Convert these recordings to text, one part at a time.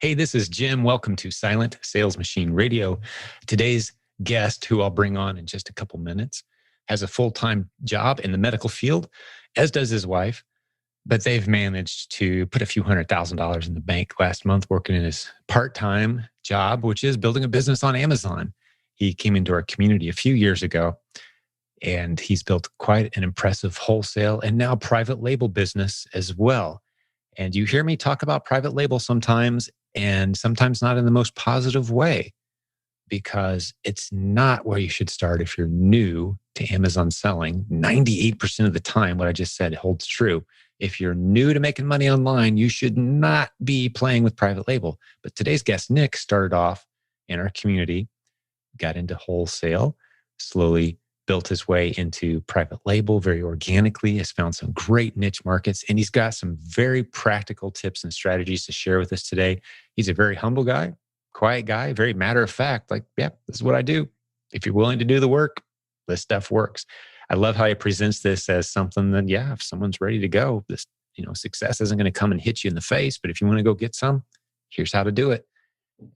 Hey, this is Jim. Welcome to Silent Sales Machine Radio. Today's guest, who I'll bring on in just a couple minutes, has a full-time job in the medical field, as does his wife. But they've managed to put a few $100,000 in the bank last month working in his part-time job, which is building a business on Amazon. He came into our community a few years ago, and he's built quite an impressive wholesale and now private label business as well. And you hear me talk about private label sometimes, and sometimes not in the most positive way, because it's not where you should start if you're new to Amazon selling. 98% of the time, what I just said holds true. If you're new to making money online, you should not be playing with private label. But today's guest, Nick, started off in our community, got into wholesale, slowly built his way into private label very organically, has found some great niche markets, and he's got some very practical tips and strategies to share with us today. He's a very humble guy, quiet guy, very matter of fact, like, yeah, this is what I do. If you're willing to do the work, this stuff works. I love how he presents this as something that, yeah, if someone's ready to go, this, success isn't going to come and hit you in the face, but if you want to go get some, here's how to do it.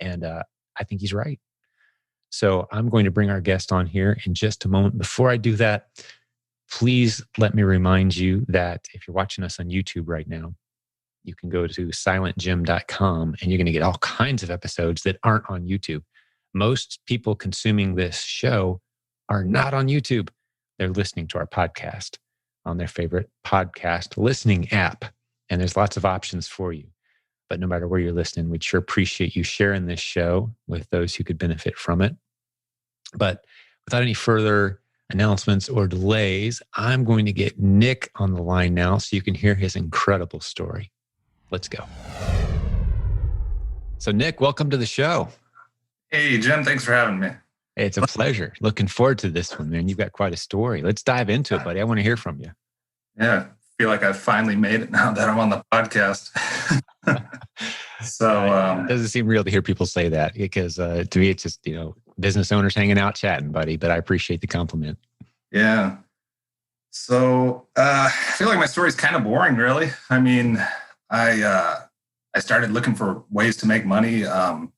And I think he's right. So I'm going to bring our guest on here in just a moment. Before I do that, please let me remind you that if you're watching us on YouTube right now, you can go to silentjim.com and you're going to get all kinds of episodes that aren't on YouTube. Most people consuming this show are not on YouTube. They're listening to our podcast on their favorite podcast listening app. And there's lots of options for you. But no matter where you're listening, we'd sure appreciate you sharing this show with those who could benefit from it. But without any further announcements or delays, I'm going to get Nick on the line now so you can hear his incredible story. Let's go. So Nick, welcome to the show. Hey, Jim, thanks for having me. Hey, it's a pleasure. Looking forward to this one, man. You've got quite a story. Let's dive into it, buddy. I want to hear from you. Yeah, I feel like I've finally made it now that I'm on the podcast. It doesn't seem real to hear people say that because to me, it's just, business owners hanging out chatting, buddy, but I appreciate the compliment. Yeah. So I feel like my story is kind of boring, really. I mean, I started looking for ways to make money on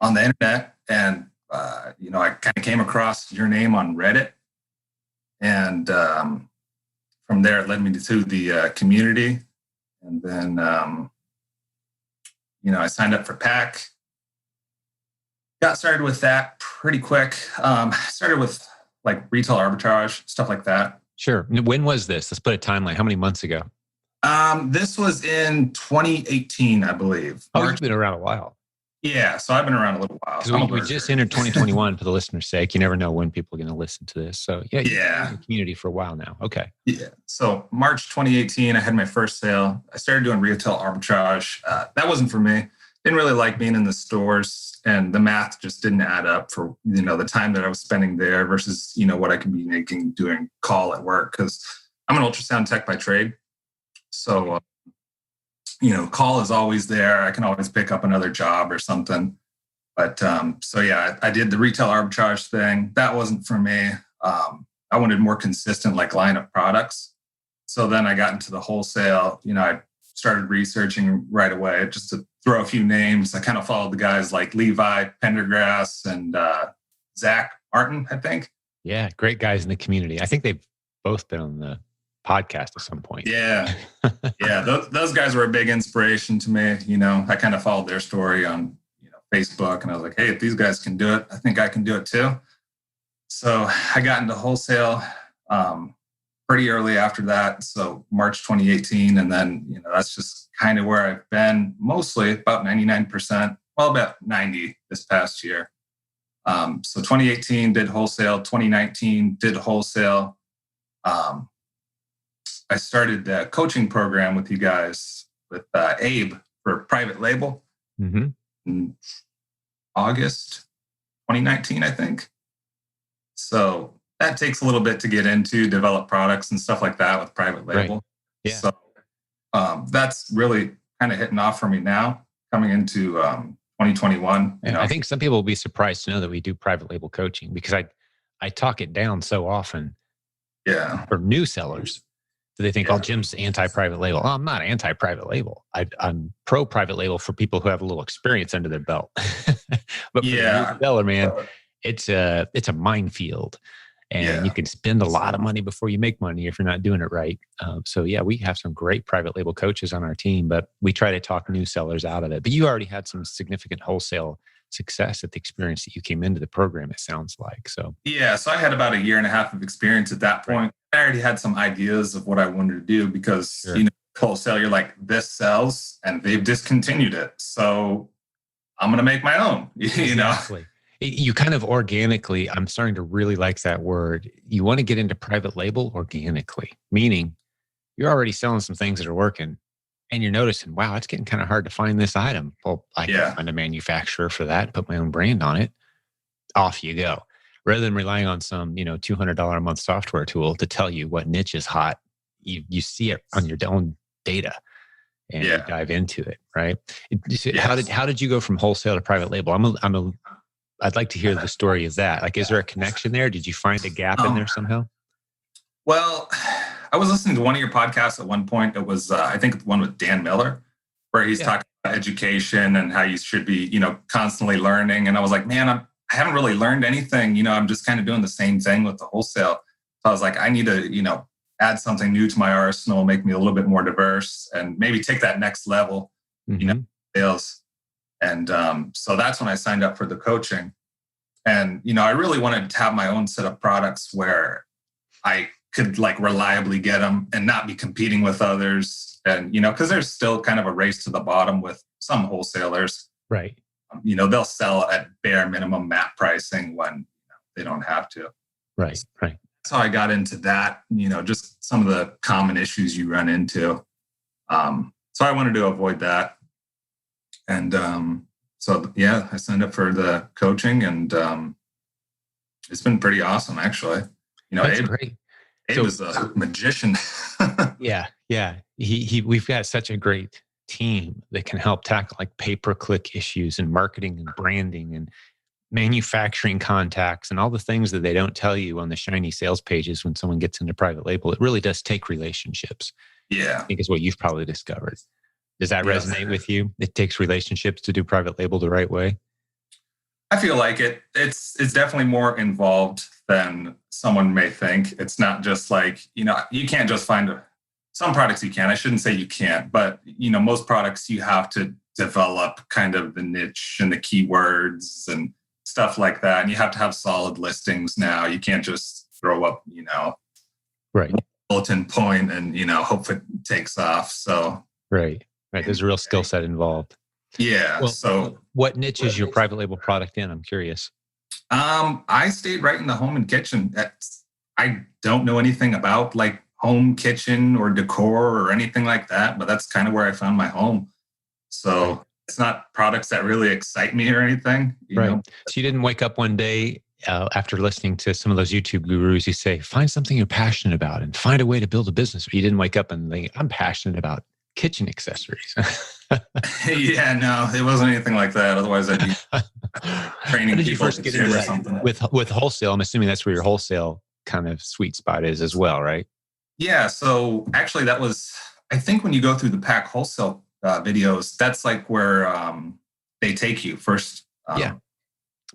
the internet, and I kind of came across your name on Reddit, and from there it led me to the community, and then I signed up for PAC. Got started with that pretty quick. Started with like retail arbitrage, stuff like that. Sure. When was this? Let's put a timeline. How many months ago? This was in 2018, I believe. Oh, you've been around a while. Yeah, so I've been around a little while. Because we just entered 2021 for the listener's sake. You never know when people are going to listen to this. So yeah, you've been in the community for a while now. Okay. Yeah. So March 2018, I had my first sale. I started doing retail arbitrage. That wasn't for me. Didn't really like being in the stores, and the math just didn't add up for the time that I was spending there versus what I could be making doing call at work, because I'm an ultrasound tech by trade. So call is always there. I can always pick up another job or something. But I did the retail arbitrage thing. That wasn't for me. I wanted more consistent line of products. So then I got into the wholesale. I started researching right away, just to throw a few names. I kind of followed the guys like Levi Pendergrass and Zach Martin, I think. Yeah, great guys in the community. I think they've both been on the podcast at some point. Yeah. Yeah. Those guys were a big inspiration to me. I kind of followed their story on Facebook, and I was like, hey, if these guys can do it, I think I can do it too. So I got into wholesale pretty early after that. So March 2018. And then, that's just kind of where I've been mostly, about 99%, well, about 90 this past year. So 2018 did wholesale, 2019 did wholesale. I started the coaching program with you guys with Abe for private label in August 2019, I think. So that takes a little bit to get into, develop products and stuff like that with private label. Right. Yeah. So that's really kind of hitting off for me now, coming into 2021. I think some people will be surprised to know that we do private label coaching, because I talk it down so often. Yeah. For new sellers, So they think, oh, Jim's anti-private label. Oh, I'm not anti-private label. I'm pro-private label for people who have a little experience under their belt. But for the new seller, man, it's a minefield. And you can spend a lot of money before you make money if you're not doing it right. So yeah, we have some great private label coaches on our team, but we try to talk new sellers out of it. But you already had some significant wholesale success at the experience that you came into the program, it sounds like. So I had about 1.5 years of experience at that point. I already had some ideas of what I wanted to do because, wholesale, you're like, this sells and they've discontinued it. So I'm going to make my own, Exactly. You kind of organically, I'm starting to really like that word. You want to get into private label organically, meaning you're already selling some things that are working and you're noticing, wow, it's getting kind of hard to find this item. Well, I can find a manufacturer for that, put my own brand on it. Off you go. Rather than relying on some, $200 a month software tool to tell you what niche is hot, you see it on your own data and you dive into it, right? How did you go from wholesale to private label? I'd like to hear the story of that. Like, is there a connection there? Did you find a gap in there somehow? Well, I was listening to one of your podcasts at one point. It was, I think, the one with Dan Miller, where he's talking about education and how you should be, constantly learning. And I was like, man, I haven't really learned anything. I'm just kind of doing the same thing with the wholesale. So I was like, I need to, add something new to my arsenal, make me a little bit more diverse, and maybe take that next level, sales. And so that's when I signed up for the coaching. And, I really wanted to have my own set of products where I could reliably get them and not be competing with others. And, because there's still kind of a race to the bottom with some wholesalers. Right. They'll sell at bare minimum MAP pricing when they don't have to. Right. So I got into that, just some of the common issues you run into. So I wanted to avoid that. And I signed up for the coaching, and it's been pretty awesome, actually. That's great. Abe is a magician. Yeah. We've got such a great team that can help tackle pay-per-click issues and marketing and branding and manufacturing contacts and all the things that they don't tell you on the shiny sales pages when someone gets into private label. It really does take relationships. I think is what you've probably discovered. Does that resonate with you? It takes relationships to do private label the right way? I feel like it. It's definitely more involved than someone may think. It's not just you can't just find some products you can. I shouldn't say you can't, but most products you have to develop kind of the niche and the keywords and stuff like that. And you have to have solid listings now. You can't just throw up, right, bulletin point and, hope it takes off. So Right. There's a real skill set involved. Yeah. Well, so what niche is your private label product in? I'm curious. I stayed right in the home and kitchen. I don't know anything about home kitchen or decor or anything like that, but that's kind of where I found my home. So it's not products that really excite me or anything. You know? So you didn't wake up one day after listening to some of those YouTube gurus who say, find something you're passionate about and find a way to build a business. Or you didn't wake up and think, I'm passionate about kitchen accessories. Yeah, no, it wasn't anything like that. Otherwise, I'd be training did you people first get into or that? something. With wholesale, I'm assuming that's where your wholesale kind of sweet spot is as well, right? Yeah, so actually that was, I think when you go through the Pack Wholesale videos, that's where they take you first.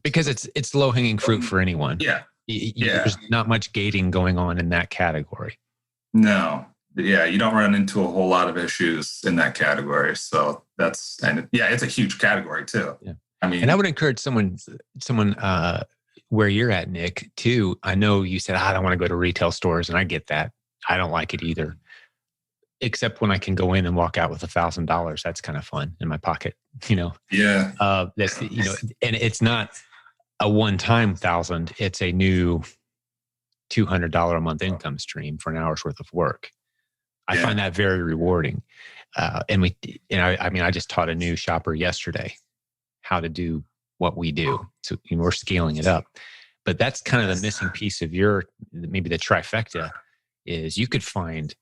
Because it's low-hanging fruit for anyone. Yeah. There's not much gating going on in that category. No. Yeah, you don't run into a whole lot of issues in that category. So it's a huge category too. Yeah. I mean, and I would encourage someone where you're at, Nick, too. I know you said, I don't want to go to retail stores, and I get that. I don't like it either. Except when I can go in and walk out with $1,000. That's kind of fun in my pocket, Yeah. That's, and it's not a one-time 1,000. It's a new $200 a month income stream for an hour's worth of work. I find that very rewarding. I just taught a new shopper yesterday how to do what we do. So we're scaling it up. But that's kind of the missing piece of maybe the trifecta is you could find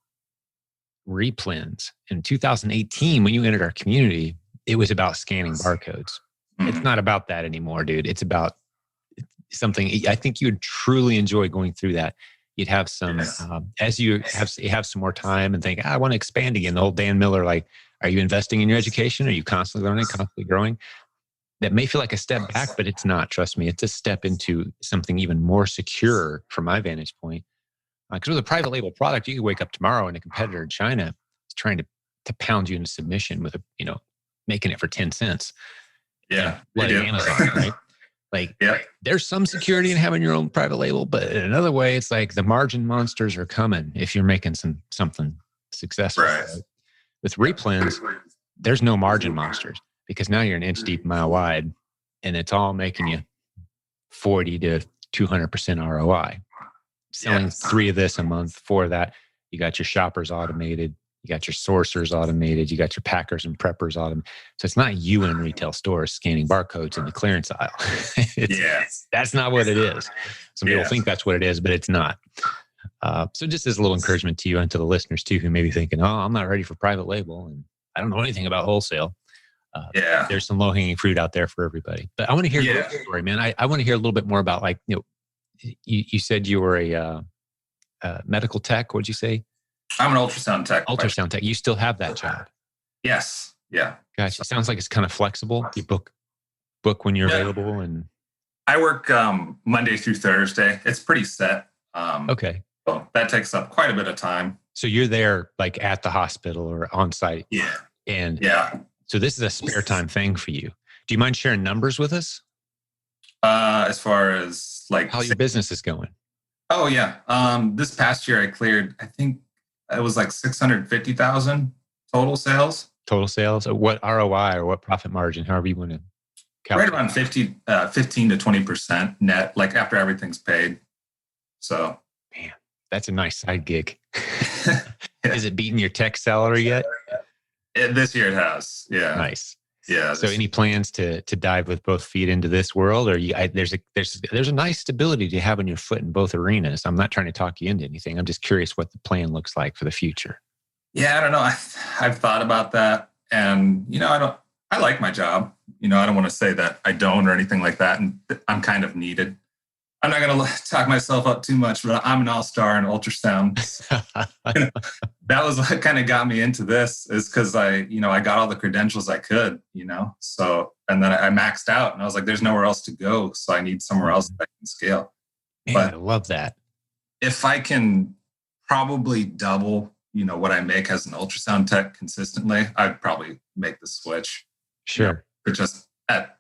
replens. In 2018, when you entered our community, it was about scanning barcodes. Mm-hmm. It's not about that anymore, dude. It's about something. I think you would truly enjoy going through that you'd have some, Yes. as you have some more time and think, I want to expand again. The old Dan Miller, like, are you investing in your education? Are you constantly learning, constantly growing? That may feel like a step back, but it's not. Trust me, it's a step into something even more secure from my vantage point. Because with a private label product, you could wake up tomorrow and a competitor in China is trying to pound you into submission with making it for 10 cents. Yeah. Like Amazon, right? Like, Yep. there's some security in having your own private label, but in another way, it's like the margin monsters are coming if you're making something successful. Right. With replens, there's no margin monsters because now you're an inch deep, mile wide, and it's all making you 40 to 200% ROI. Selling 3 of this a month, 4 of that. You got your shoppers automated. You got your sourcers automated. You got your packers and preppers automated. So it's not you in retail stores scanning barcodes in the clearance aisle. That's not what it is. Some people think that's what it is, but it's not. So just as a little encouragement to you and to the listeners too, who may be thinking, oh, I'm not ready for private label and I don't know anything about wholesale. There's some low-hanging fruit out there for everybody. But I want to hear your story, man. I want to hear a little bit more about, like, you said you were a medical tech. What'd you say? I'm an ultrasound tech. Ultrasound tech. You still have that job? Yes. Yeah. Gotcha. It sounds like it's kind of flexible. You book when you're available, and I work Monday through Thursday. It's pretty set. Okay. So that takes up quite a bit of time. So you're there like at the hospital or on site. Yeah. And so this is a spare time thing for you. Do you mind sharing numbers with us? As far as like how your business is going? Oh yeah. This past year I cleared, I think it was like 650,000 total sales. Total sales? What ROI or what profit margin, however you want to calculate? Right around 15 to 20% net, like after everything's paid. So, man, that's a nice side gig. Is it beating your tech salary yet? This year it has. Yeah. Nice. Yeah. So any plans to dive with both feet into this world, or there's a nice stability to having your foot in both arenas. I'm not trying to talk you into anything. I'm just curious what the plan looks like for the future. Yeah, I don't know. I've thought about that, and I like my job. I don't want to say that I don't or anything like that, and I'm kind of needed. I'm not going to talk myself up too much, but I'm an all-star in ultrasound. That was what kind of got me into this, is because I got all the credentials I could, so, and then I maxed out and I was like, there's nowhere else to go. So I need somewhere else that I can scale. Man, but I love that. If I can probably double, what I make as an ultrasound tech consistently, I'd probably make the switch. Sure. But just at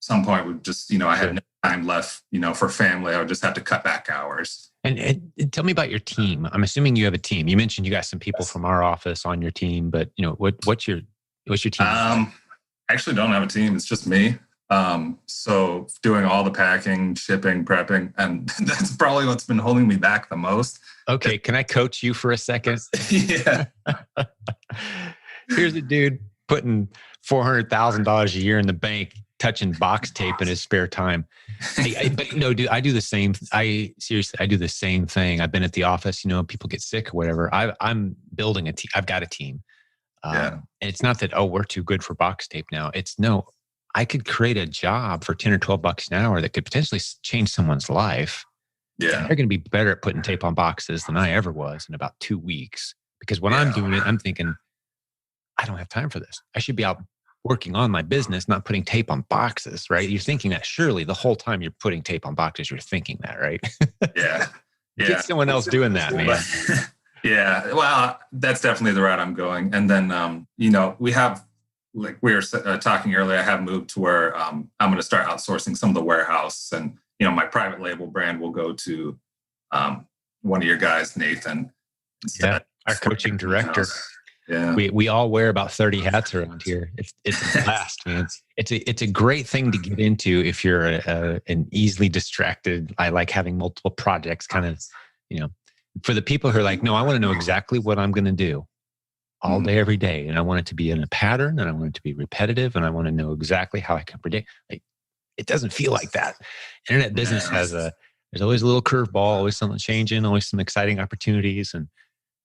some point would just, I had no time left, for family. I would just have to cut back hours. And tell me about your team. I'm assuming you have a team. You mentioned you got some people from our office on your team, but what's your team? I actually don't have a team. It's just me. So doing all the packing, shipping, prepping, and that's probably what's been holding me back the most. Okay. Can I coach you for a second? Yeah. Here's a dude putting $400,000 a year in the bank, touching box tape in his spare time. But dude, I do the same. I do the same thing. I've been at the office, people get sick or whatever. I'm building a team. I've got a team. And it's not that, we're too good for box tape now. It's no, I could create a job for 10 or 12 bucks an hour that could potentially change someone's life. Yeah. They're going to be better at putting tape on boxes than I ever was in about 2 weeks. Because when I'm doing it, I'm thinking, I don't have time for this. I should be out working on my business, not putting tape on boxes, right? You're thinking that surely the whole time you're putting tape on boxes, you're thinking that, right? Yeah. Get someone else doing that, man. Yeah. Well, that's definitely the route I'm going. And then, we have, like we were talking earlier, I have moved to where I'm going to start outsourcing some of the warehouse, and, my private label brand will go to one of your guys, Nathan. Our coaching director. Yeah. We all wear about 30 hats around here. It's a blast, man. It's a great thing to get into if you're an easily distracted. I like having multiple projects, kind of, for the people who are like, no, I want to know exactly what I'm going to do all day, every day. And I want it to be in a pattern, and I want it to be repetitive, and I want to know exactly how I can predict. Like, it doesn't feel like that. Internet business there's always a little curveball, always something changing, always some exciting opportunities, and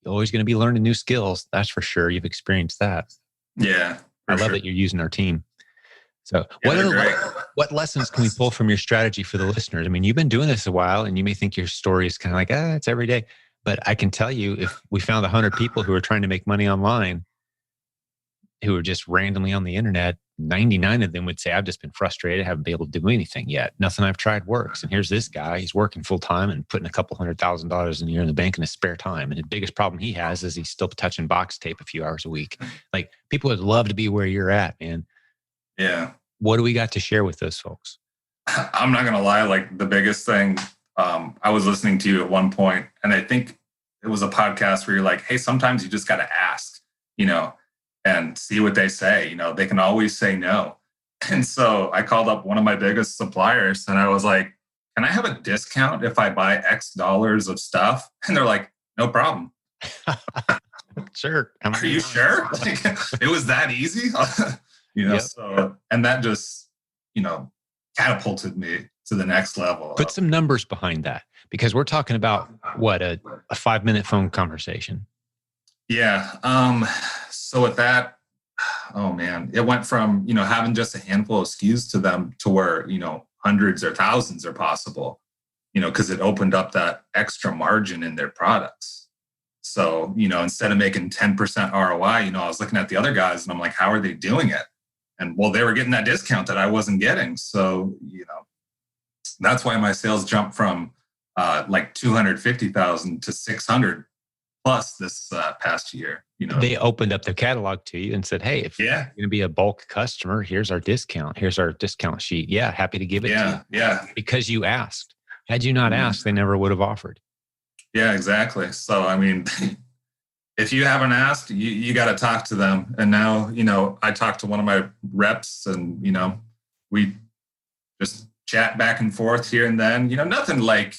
you're always going to be learning new skills. That's for sure. You've experienced that. Yeah. I love that you're using our team. So Yeah, they're great. what lessons can we pull from your strategy for the listeners? I mean, you've been doing this a while and you may think your story is kind of like, it's every day. But I can tell you, if we found 100 people who are trying to make money online, who are just randomly on the internet, 99 of them would say, I've just been frustrated. I haven't been able to do anything yet. Nothing I've tried works. And here's this guy, he's working full time and putting a couple $100,000 a year in the bank in his spare time. And the biggest problem he has is he's still touching box tape a few hours a week. Like, people would love to be where you're at, man. Yeah. What do we got to share with those folks? I'm not going to lie. Like, the biggest thing, I was listening to you at one point, and I think it was a podcast where you're like, hey, sometimes you just got to ask, and see what they say. They can always say no. And so I called up one of my biggest suppliers and I was like, can I have a discount if I buy X dollars of stuff? And they're like, no problem. Sure. Are you sure? Like, it was that easy? Yep. So, and that just, catapulted me to the next level. Put some numbers behind that, because we're talking about what, a 5-minute phone conversation. Yeah. So with that, oh man, it went from, having just a handful of SKUs to them to where, hundreds or thousands are possible, because it opened up that extra margin in their products. So, instead of making 10% ROI, I was looking at the other guys and I'm like, how are they doing it? And well, they were getting that discount that I wasn't getting. So, that's why my sales jumped from like 250,000 to 600 plus this past year. They opened up their catalog to you and said, hey, if you're going to be a bulk customer, here's our discount. Here's our discount sheet. Yeah, happy to give it to you. Yeah. Because you asked. Had you not asked, they never would have offered. Yeah, exactly. So, I mean, if you haven't asked, you got to talk to them. And now, I talked to one of my reps and, we just chat back and forth here and then, nothing like,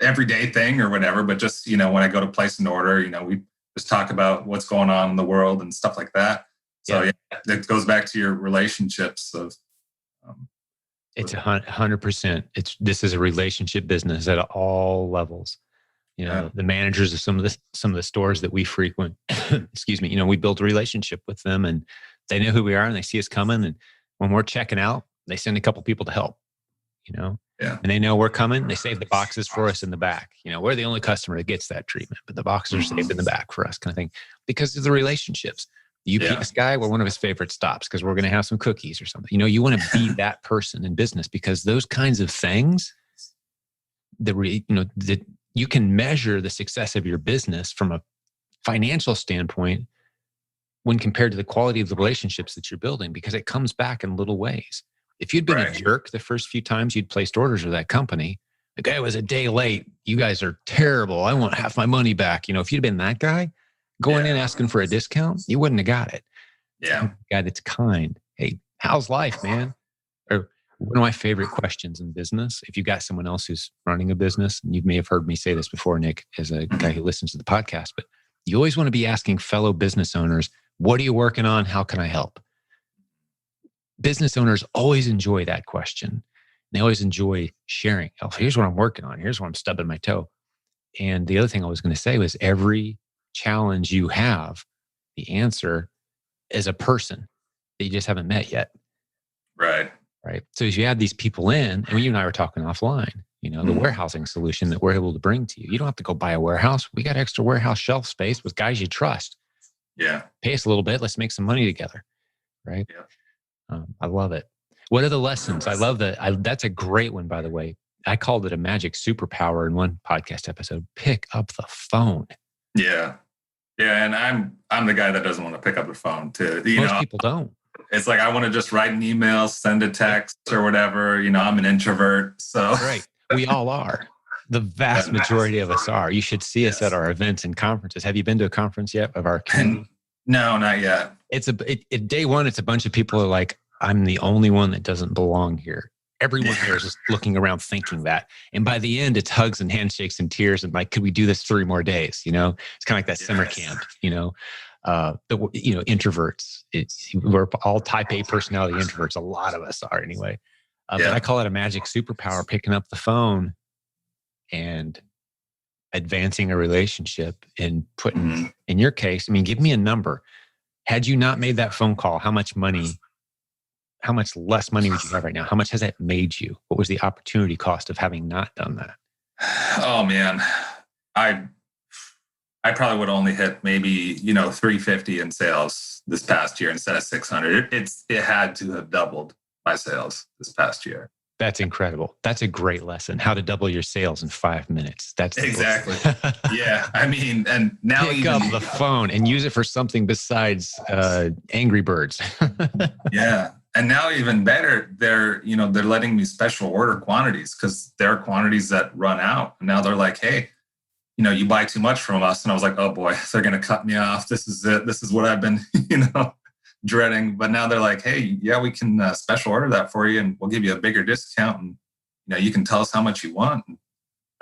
everyday thing or whatever, but just, when I go to place an order, we just talk about what's going on in the world and stuff like that. So it goes back to your relationships of. It's 100%. This is a relationship business at all levels. The managers of some of the stores that we frequent, excuse me, we build a relationship with them and they know who we are and they see us coming. And when we're checking out, they send a couple people to help, and they know we're coming. They save the boxes for us in the back. We're the only customer that gets that treatment, but the boxes are saved in the back for us, kind of thing, because of the relationships. The UPS guy, we're one of his favorite stops because we're going to have some cookies or something. You want to be that person in business, because those kinds of things, you can measure the success of your business from a financial standpoint when compared to the quality of the relationships that you're building, because it comes back in little ways. If you'd been a jerk the first few times you'd placed orders with that company, the guy was a day late. You guys are terrible. I want half my money back. If you'd been that guy going in asking for a discount, you wouldn't have got it. Yeah. Guy that's kind. Hey, how's life, man? Or one of my favorite questions in business, if you've got someone else who's running a business, and you may have heard me say this before, Nick, as a guy who listens to the podcast, but you always want to be asking fellow business owners, what are you working on? How can I help? Business owners always enjoy that question. They always enjoy sharing. Oh, here's what I'm working on. Here's where I'm stubbing my toe. And the other thing I was going to say was, every challenge you have, the answer is a person that you just haven't met yet. Right. So as you add these people in, and you and I were talking offline, the warehousing solution that we're able to bring to you, you don't have to go buy a warehouse. We got extra warehouse shelf space with guys you trust. Yeah. Pay us a little bit. Let's make some money together. Right. Yeah. I love it. What are the lessons? I love that. That's a great one, by the way. I called it a magic superpower in one podcast episode. Pick up the phone. Yeah. Yeah. And I'm the guy that doesn't want to pick up the phone too. Most people don't. It's like, I want to just write an email, send a text or whatever. I'm an introvert. So right. We all are. The vast majority of us are. You should see us at our events and conferences. Have you been to a conference yet of our community? No, not yet. Day one, it's a bunch of people who are like, I'm the only one that doesn't belong here. Everyone here is just looking around thinking that. And by the end, it's hugs and handshakes and tears and like, could we do this 3 more days? It's kind of like that summer camp, introverts. We're all type A personality introverts. A lot of us are anyway. But I call it a magic superpower, picking up the phone and advancing a relationship and putting, in your case, give me a number. Had you not made that phone call, how much money how much less money would you have right now? How much has that made you? What was the opportunity cost of having not done that? Oh man, I I probably would only hit maybe 350 in sales this past year instead of 600. It had to have doubled my sales this past year. That's incredible. That's a great lesson. How to double your sales in 5 minutes. That's exactly. Yeah, I mean, and now pick up the phone and use it for something besides Angry Birds. Yeah, and now even better, they're letting me special order quantities because there are quantities that run out. And now they're like, hey, you buy too much from us. And I was like, oh boy, they're going to cut me off. This is it. This is what I've been, dreading. But now they're like, hey, yeah, we can special order that for you and we'll give you a bigger discount. And, you can tell us how much you want.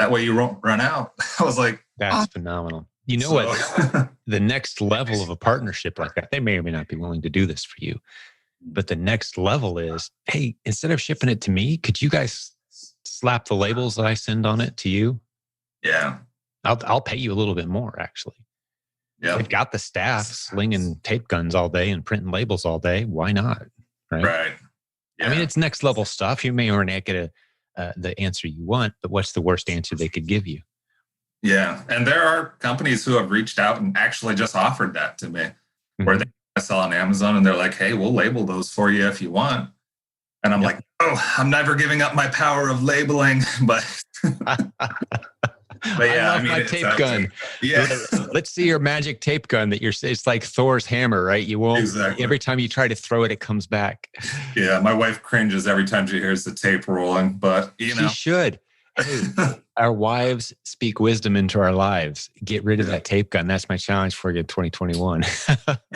That way you won't run out. I was like, that's phenomenal. You know what? The next level of a partnership like that, they may or may not be willing to do this for you. But the next level is, hey, instead of shipping it to me, could you guys slap the labels that I send on it to you? Yeah. I'll pay you a little bit more, actually. Yeah. They've got the staff slinging tape guns all day and printing labels all day. Why not? Right. Yeah. I mean, it's next level stuff. You may or may not get the answer you want, but what's the worst answer they could give you? Yeah. And there are companies who have reached out and actually just offered that to me, where they sell on Amazon and they're like, hey, we'll label those for you if you want. And I'm like, oh, I'm never giving up my power of labeling, but yeah, I love my tape gun. Yeah. Let's see your magic tape gun that it's like Thor's hammer, right? You won't, every time you try to throw it, it comes back. Yeah. My wife cringes every time she hears the tape rolling, but she should. Hey, our wives speak wisdom into our lives. Get rid of that tape gun. That's my challenge for you in 2021.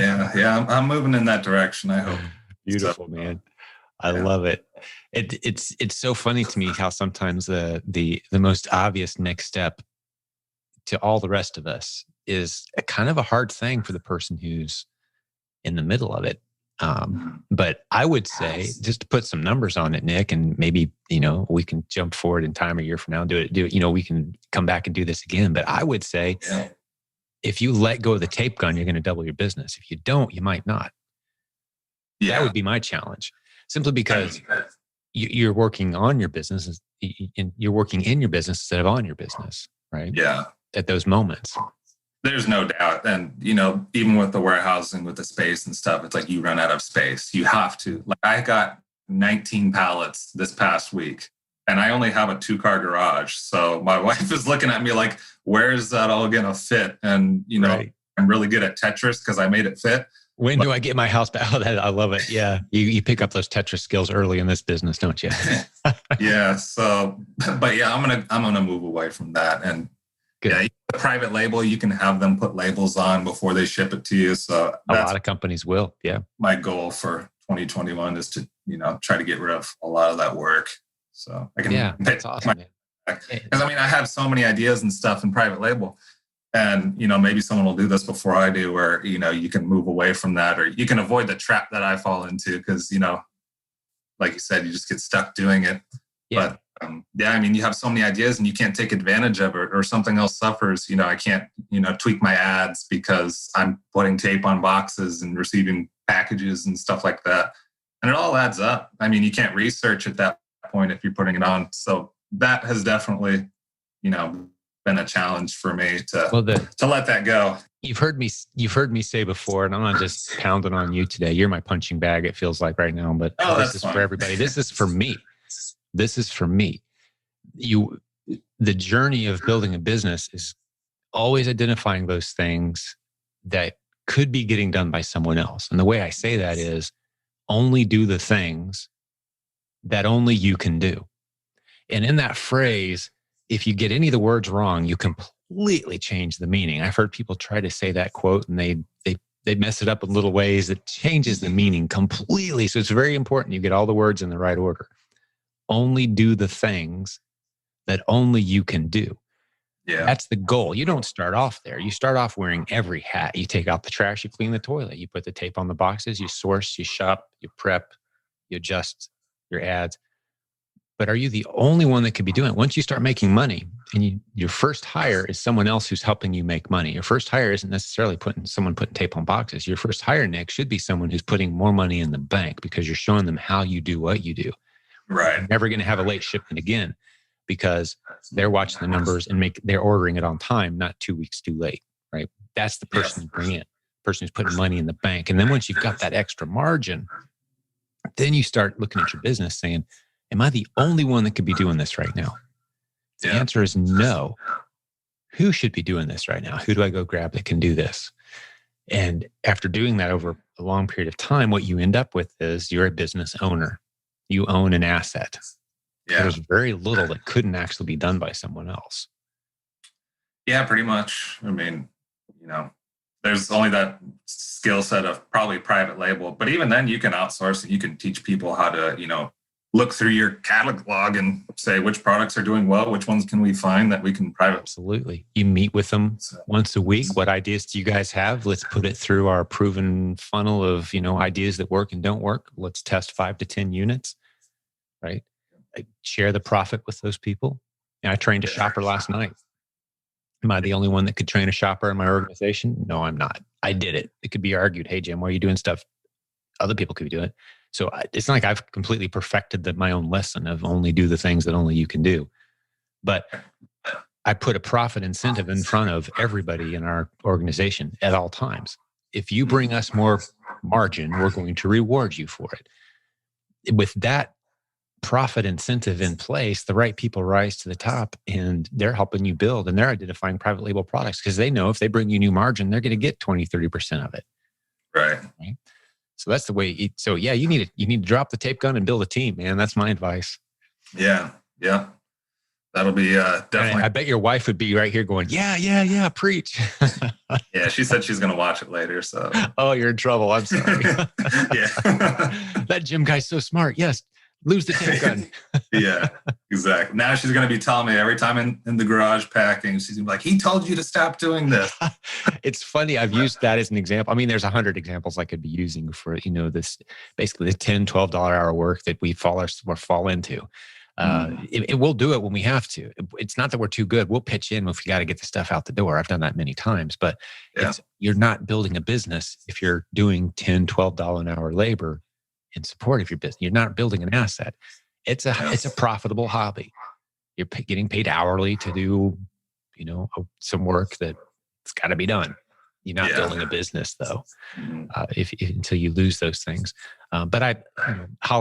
Yeah. I'm moving in that direction, I hope. Beautiful, man. I love it. It's so funny to me how sometimes the most obvious next step to all the rest of us is a kind of a hard thing for the person who's in the middle of it. But I would say, just to put some numbers on it, Nick, and maybe we can jump forward in time a year from now and do it. We can come back and do this again. But I would say, if you let go of the tape gun, you're going to double your business. If you don't, you might not. That would be my challenge. Simply because you're working on your business, and you're working in your business instead of on your business, right? Yeah. At those moments. There's no doubt. And, even with the warehousing, with the space and stuff, it's like you run out of space. You have to. Like, I got 19 pallets this past week, and I only have a 2-car garage. So my wife is looking at me like, where is that all going to fit? And, I'm really good at Tetris because I made it fit. When do I get my house back? Oh, I love it. Yeah. You pick up those Tetris skills early in this business, don't you? Yeah. So, but yeah, I'm going to move away from that. And the private label, you can have them put labels on before they ship it to you. So a lot of companies will. Yeah. My goal for 2021 is to, try to get rid of a lot of that work. So I can, that's awesome. Because I have so many ideas and stuff in private label. And, maybe someone will do this before I do, where, you can move away from that, or you can avoid the trap that I fall into because, like you said, you just get stuck doing it. Yeah. But, you have so many ideas and you can't take advantage of it, or something else suffers. I can't, tweak my ads because I'm putting tape on boxes and receiving packages and stuff like that. And it all adds up. You can't research at that point if you're putting it on. So that has definitely, been a challenge for me to let that go. You've heard me say before, and I'm not just pounding on you today. You're my punching bag, it feels like right now, but this is for everybody. This is for me. This is for me. The journey of building a business is always identifying those things that could be getting done by someone else. And the way I say that is only do the things that only you can do. And in that phrase, if you get any of the words wrong, you completely change the meaning. I've heard people try to say that quote and they mess it up in little ways that changes the meaning completely. So it's very important you get all the words in the right order. Only do the things that only you can do. Yeah. That's the goal. You don't start off there. You start off wearing every hat. You take out the trash, you clean the toilet, you put the tape on the boxes, you source, you shop, you prep, you adjust your ads. But are you the only one that could be doing it? Once you start making money, your first hire is someone else who's helping you make money. Your first hire isn't necessarily putting tape on boxes. Your first hire, Nick, should be someone who's putting more money in the bank because you're showing them how you do what you do. Right. You're never going to have a late shipment again because they're watching the numbers and they're ordering it on time, not 2 weeks too late, right? That's the person you bring in, person who's putting money in the bank. And then once you've got that extra margin, then you start looking at your business saying, am I the only one that could be doing this right now? The answer is no. Who should be doing this right now? Who do I go grab that can do this? And after doing that over a long period of time, what you end up with is you're a business owner. You own an asset. Yeah. There's very little that couldn't actually be done by someone else. Yeah, pretty much. I mean, there's only that skill set of probably private label, but even then you can outsource and you can teach people how to, look through your catalog and say which products are doing well, which ones can we find that we can private. Absolutely. You meet with them once a week. What ideas do you guys have? Let's put it through our proven funnel of, ideas that work and don't work. Let's test 5 to 10 units, right? I share the profit with those people. And I trained a shopper last night. Am I the only one that could train a shopper in my organization? No, I'm not. I did it. It could be argued, hey, Jim, why are you doing stuff other people could be doing? So it's not like I've completely perfected my own lesson of only do the things that only you can do. But I put a profit incentive in front of everybody in our organization at all times. If you bring us more margin, we're going to reward you for it. With that profit incentive in place, the right people rise to the top and they're helping you build and they're identifying private label products because they know if they bring you new margin, they're going to get 20, 30% of it. Right. So that's the way. You need to drop the tape gun and build a team, man. That's my advice. Yeah. That'll be definitely. I bet your wife would be right here going, yeah, preach. Yeah, she said she's going to watch it later. So. Oh, you're in trouble. I'm sorry. Yeah. That Jim guy's so smart. Yes. Lose the tape gun. Yeah, exactly. Now she's going to be telling me every time in the garage packing, she's going to be like, he told you to stop doing this. It's funny. I've used that as an example. I mean, there's 100 examples I could be using for, this, basically the $10, $12 hour work that we fall into. It will do it when we have to. It's not that we're too good. We'll pitch in if we got to get the stuff out the door. I've done that many times, but you're not building a business if you're doing $10, $12 an hour labor in support of your business. You're not building an asset. It's a profitable hobby. You're getting paid hourly to do, some work that's got to be done. You're not building a business though, until you lose those things. But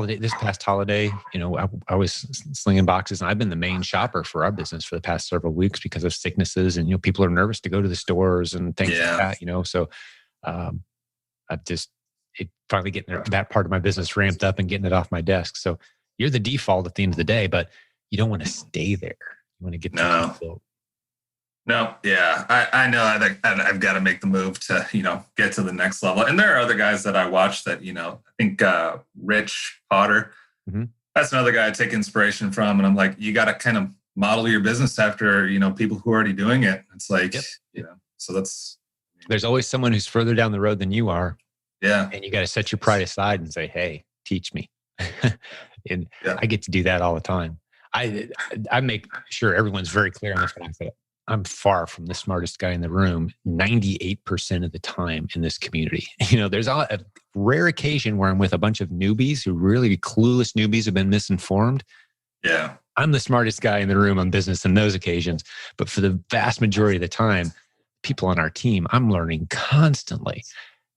this past holiday, I was slinging boxes and I've been the main shopper for our business for the past several weeks because of sicknesses and, people are nervous to go to the stores and things like that, so I've just, finally getting that part of my business ramped up and getting it off my desk. So you're the default at the end of the day, but you don't want to stay there. You want to get built. No, yeah, I know. I've got to make the move to, get to the next level. And there are other guys that I watch that, I think Rich Potter, that's another guy I take inspiration from. And I'm like, you got to kind of model your business after, people who are already doing it. It's like, so there's always someone who's further down the road than you are. Yeah. And you got to set your pride aside and say, hey, teach me. And I get to do that all the time. I make sure everyone's very clear on the fact that I'm far from the smartest guy in the room 98% of the time in this community. There's a rare occasion where I'm with a bunch of newbies who really clueless newbies have been misinformed. Yeah. I'm the smartest guy in the room on business in those occasions. But for the vast majority of the time, people on our team, I'm learning constantly.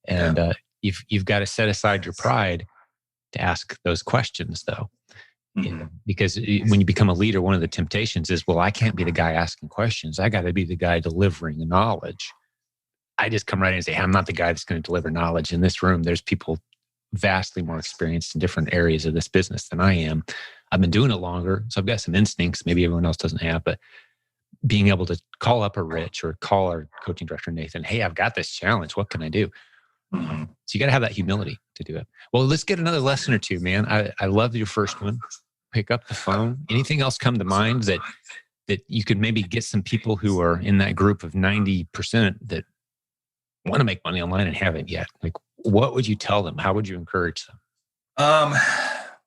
And you've got to set aside your pride to ask those questions, though. Because when you become a leader, one of the temptations is, well, I can't be the guy asking questions. I got to be the guy delivering the knowledge. I just come right in and say, I'm not the guy that's going to deliver knowledge. In this room, there's people vastly more experienced in different areas of this business than I am. I've been doing it longer, so I've got some instincts maybe everyone else doesn't have, but being able to call up a Rich or call our coaching director, Nathan, hey, I've got this challenge. What can I do? So you got to have that humility to do it. Well, let's get another lesson or two, man. I love your first one. Pick up the phone. Anything else come to mind that you could maybe get some people who are in that group of 90% that want to make money online and haven't yet? Like, what would you tell them? How would you encourage them?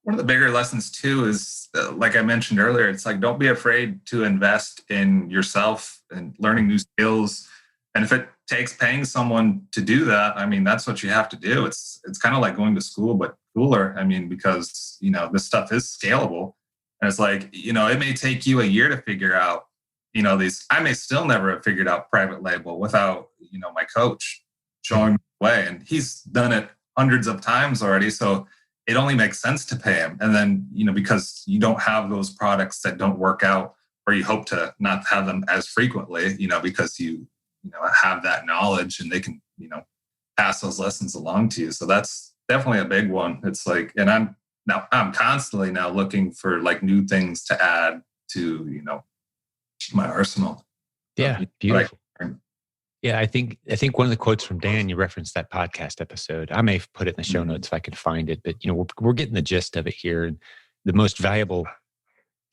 one of the bigger lessons too is, like I mentioned earlier, it's like, don't be afraid to invest in yourself and learning new skills. And if it takes paying someone to do that, I mean, that's what you have to do. It's kind of like going to school, but cooler. I mean, because, this stuff is scalable. And it's like, it may take you a year to figure out, I may still never have figured out private label without, my coach showing me the way. And he's done it hundreds of times already. So it only makes sense to pay him. And then, because you don't have those products that don't work out, or you hope to not have them as frequently, because you have that knowledge and they can, pass those lessons along to you. So that's definitely a big one. It's like, and I'm constantly now looking for like new things to add to, my arsenal. Yeah. Beautiful. Yeah. I think one of the quotes from Dan, you referenced that podcast episode. I may put it in the show notes if I can find it, but we're getting the gist of it here. And the most valuable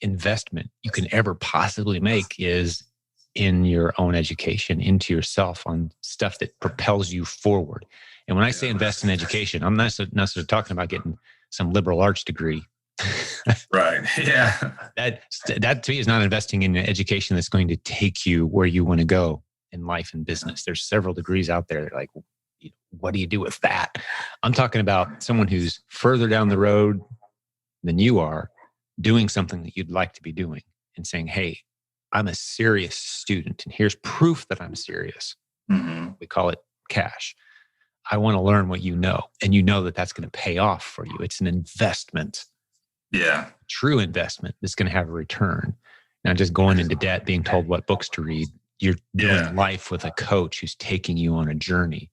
investment you can ever possibly make is in your own education, into yourself, on stuff that propels you forward. And when I say invest in education, I'm not necessarily talking about getting some liberal arts degree. Right. Yeah. That to me is not investing in education that's going to take you where you want to go in life and business. There's several degrees out there that are like, what do you do with that? I'm talking about someone who's further down the road than you are, doing something that you'd like to be doing and saying, hey, I'm a serious student and here's proof that I'm serious. Mm-hmm. We call it cash. I want to learn what you know, and you know that that's going to pay off for you. It's an investment. Yeah. True investment that's going to have a return. Not just going into debt, being told what books to read. You're doing life with a coach who's taking you on a journey.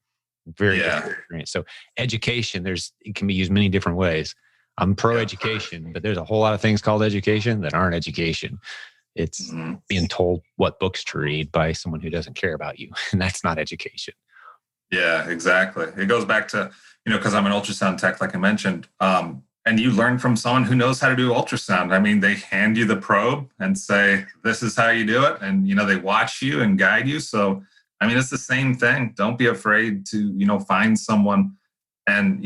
Very different experience. So education, it can be used many different ways. I'm pro-education, but there's a whole lot of things called education that aren't education. It's being told what books to read by someone who doesn't care about you. And that's not education. Yeah, exactly. It goes back to, because I'm an ultrasound tech, like I mentioned, and you learn from someone who knows how to do ultrasound. I mean, they hand you the probe and say, this is how you do it. And, they watch you and guide you. So, I mean, it's the same thing. Don't be afraid to, find someone and,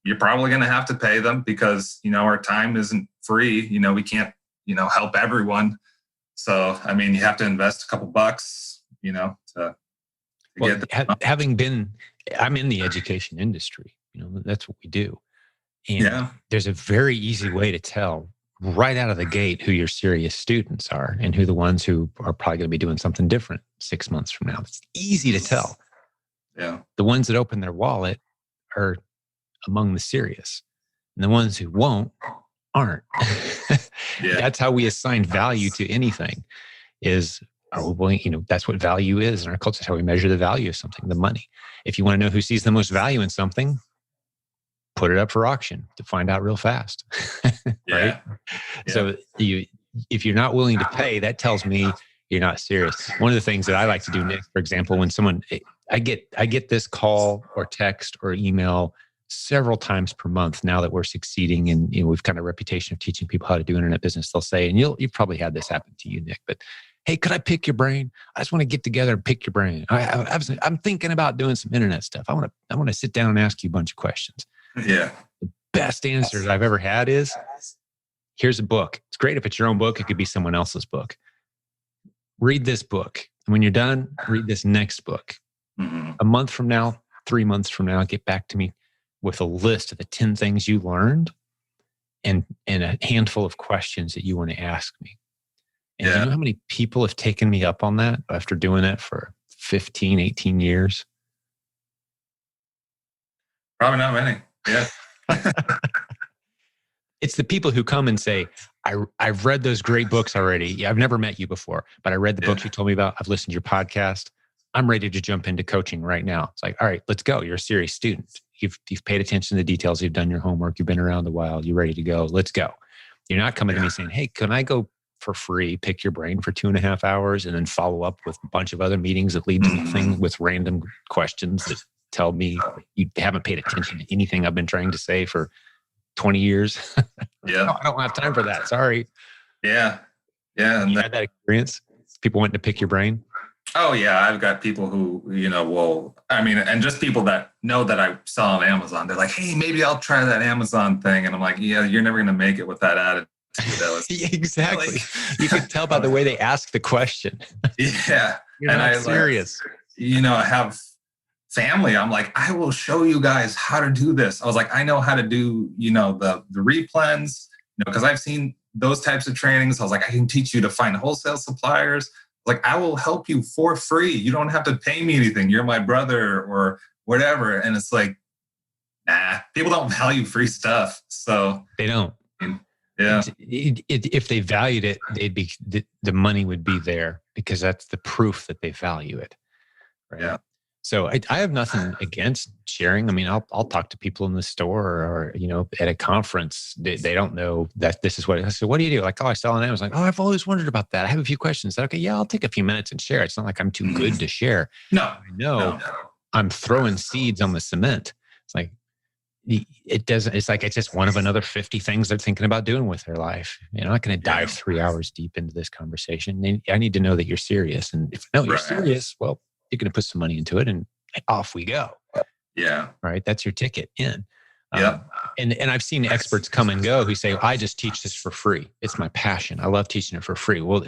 you're probably going to have to pay them because, our time isn't free. We can't, help everyone. So, I mean, you have to invest a couple bucks, to get I'm in the education industry, that's what we do. And there's a very easy way to tell right out of the gate who your serious students are and who the ones who are probably going to be doing something different 6 months from now. It's easy to tell. Yeah. The ones that open their wallet are among the serious, and the ones who won't aren't. That's how we assign value to anything is, that's what value is in our culture. That's how we measure the value of something, the money. If you want to know who sees the most value in something, put it up for auction to find out real fast. Right? So if you're not willing to pay, that tells me you're not serious. One of the things that I like to do, Nick, for example, when I get this call or text or email several times per month now that we're succeeding and we've kind of a reputation of teaching people how to do internet business. They'll say, and you've probably had this happen to you, Nick, but hey, could I pick your brain? I just want to get together and pick your brain. I'm thinking about doing some internet stuff. I want to sit down and ask you a bunch of questions. Yeah. The best answers I've ever had is, here's a book. It's great if it's your own book. It could be someone else's book. Read this book. And when you're done, read this next book. Mm-hmm. A month from now, 3 months from now, get back to me with a list of the 10 things you learned and a handful of questions that you want to ask me. And you know how many people have taken me up on that after doing that for 15, 18 years? Probably not many. Yeah. It's the people who come and say, I've read those great books already. Yeah, I've never met you before, but I read the books you told me about. I've listened to your podcast. I'm ready to jump into coaching right now. It's like, all right, let's go. You're a serious student. You've paid attention to the details. You've done your homework. You've been around a while. You're ready to go. Let's go. You're not coming to me saying, hey, can I go for free, pick your brain for 2.5 hours and then follow up with a bunch of other meetings that lead to nothing with random questions that tell me you haven't paid attention to anything I've been trying to say for 20 years. No, I don't have time for that. Sorry. Yeah. Yeah. And you had that experience? People wanting to pick your brain? Oh yeah, I've got people who, will, I mean, and just people that know that I sell on Amazon. They're like, hey, maybe I'll try that Amazon thing. And I'm like, yeah, you're never going to make it with that attitude. That was Exactly. like, You could tell by the way they ask the question. yeah. You're And not I serious. I have family. I'm like, I will show you guys how to do this. I was like, I know how to do, the replens, because I've seen those types of trainings. I was like, I can teach you to find wholesale suppliers. Like, I will help you for free. You don't have to pay me anything. You're my brother or whatever. And it's like, nah, people don't value free stuff. So They don't. yeah. If they valued it, the money would be there because that's the proof that they value it. Right. Yeah. So I have nothing against sharing. I mean, I'll talk to people in the store or at a conference. They don't know that this is what I said. What do you do? Like, oh, I sell on Amazon. Like, oh, I've always wondered about that. I have a few questions. Okay, yeah, I'll take a few minutes and share. It's not like I'm too good to share. No, I know I'm throwing seeds on the cement. It's like it doesn't. It's like it's just one of another 50 things they're thinking about doing with their life. I'm not going to dive 3 hours deep into this conversation. I need to know that you're serious. And if I know you're serious, well, you're going to put some money into it and off we go. Yeah. Right. That's your ticket in. Yeah. And I've seen experts come and go who say, I just teach this for free. It's my passion. I love teaching it for free. Well,